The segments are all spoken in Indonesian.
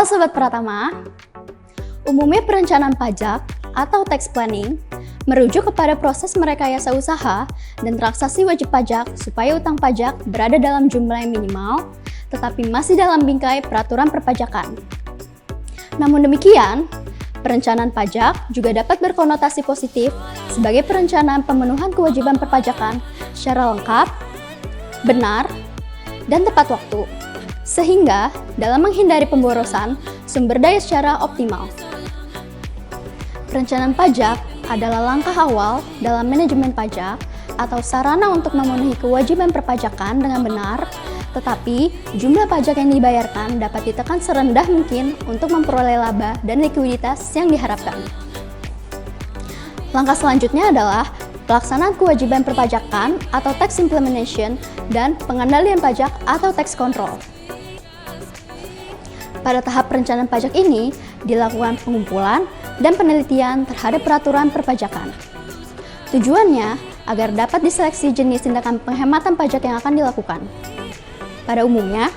Halo Sobat Pratama, umumnya perencanaan pajak atau tax planning merujuk kepada proses merekayasa usaha dan transaksi wajib pajak supaya utang pajak berada dalam jumlah yang minimal, tetapi masih dalam bingkai peraturan perpajakan. Namun demikian, perencanaan pajak juga dapat berkonotasi positif sebagai perencanaan pemenuhan kewajiban perpajakan secara lengkap, benar, dan tepat waktu, sehingga dalam menghindari pemborosan sumber daya secara optimal. Perencanaan pajak adalah langkah awal dalam manajemen pajak atau sarana untuk memenuhi kewajiban perpajakan dengan benar, tetapi jumlah pajak yang dibayarkan dapat ditekan serendah mungkin untuk memperoleh laba dan likuiditas yang diharapkan. Langkah selanjutnya adalah pelaksanaan kewajiban perpajakan atau tax implementation dan pengendalian pajak atau tax control. Pada tahap perencanaan pajak ini, dilakukan pengumpulan dan penelitian terhadap peraturan perpajakan. Tujuannya agar dapat diseleksi jenis tindakan penghematan pajak yang akan dilakukan. Pada umumnya,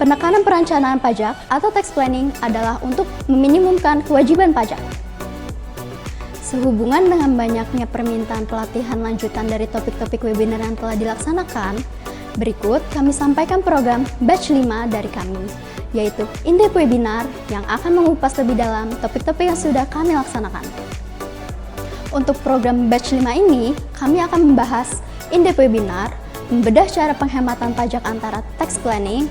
penekanan perencanaan pajak atau tax planning adalah untuk meminimumkan kewajiban pajak. Sehubungan dengan banyaknya permintaan pelatihan lanjutan dari topik-topik webinar yang telah dilaksanakan, berikut kami sampaikan program Batch 5 dari kami, yaitu in-depth webinar yang akan mengupas lebih dalam topik-topik yang sudah kami laksanakan. Untuk program Batch 5 ini, kami akan membahas in-depth webinar, membedah cara penghematan pajak antara tax planning,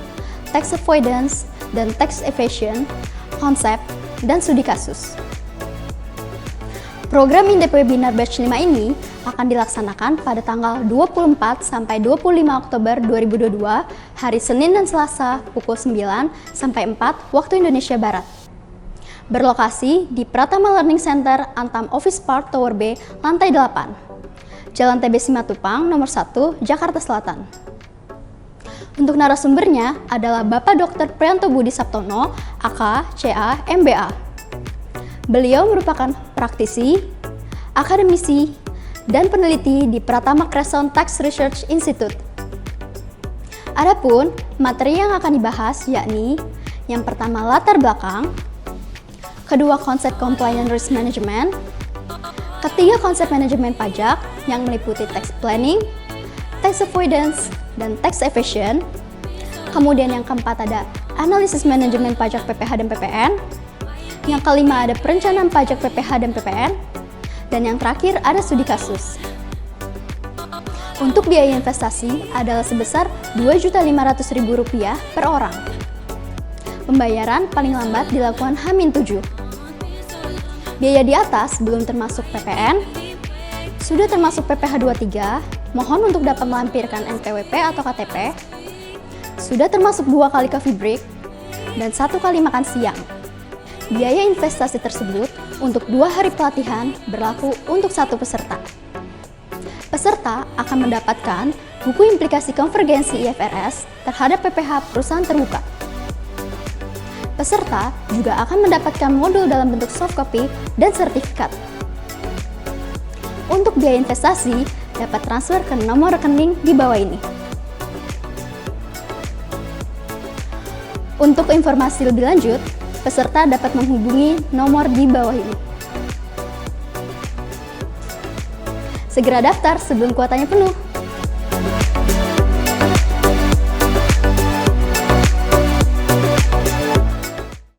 tax avoidance, dan tax evasion, konsep, dan studi kasus. Program in-depth webinar Batch 5 ini akan dilaksanakan pada tanggal 24 sampai 25 Oktober 2022, hari Senin dan Selasa pukul 9 sampai 4 waktu Indonesia Barat. Berlokasi di Pratama Learning Center Antam Office Park Tower B, lantai 8, Jalan TB Simatupang, nomor 1, Jakarta Selatan. Untuk narasumbernya adalah Bapak Dr. Priyanto Budi Saptono, AK, CA, MBA. Beliau merupakan praktisi, akademisi, dan peneliti di Pratama Crescent Tax Research Institute. Adapun materi yang akan dibahas yakni yang pertama latar belakang, kedua konsep compliance risk management, ketiga konsep manajemen pajak yang meliputi tax planning, tax avoidance, dan tax evasion, kemudian yang keempat ada analisis manajemen pajak PPH dan PPN, yang kelima ada perencanaan pajak PPH dan PPN, dan yang terakhir ada studi kasus. Untuk biaya investasi adalah sebesar Rp2.500.000 per orang. Pembayaran paling lambat dilakukan H-7. Biaya di atas belum termasuk PPN, sudah termasuk PPH 23, mohon untuk dapat melampirkan NPWP atau KTP, sudah termasuk 2 kali coffee break, dan 1 kali makan siang. Biaya investasi tersebut untuk 2 hari pelatihan berlaku untuk 1 peserta. Peserta akan mendapatkan buku implikasi konvergensi IFRS terhadap PPH perusahaan terbuka. Peserta juga akan mendapatkan modul dalam bentuk soft copy dan sertifikat. Untuk biaya investasi dapat transfer ke nomor rekening di bawah ini. Untuk informasi lebih lanjut, peserta dapat menghubungi nomor di bawah ini. Segera daftar sebelum kuotanya penuh.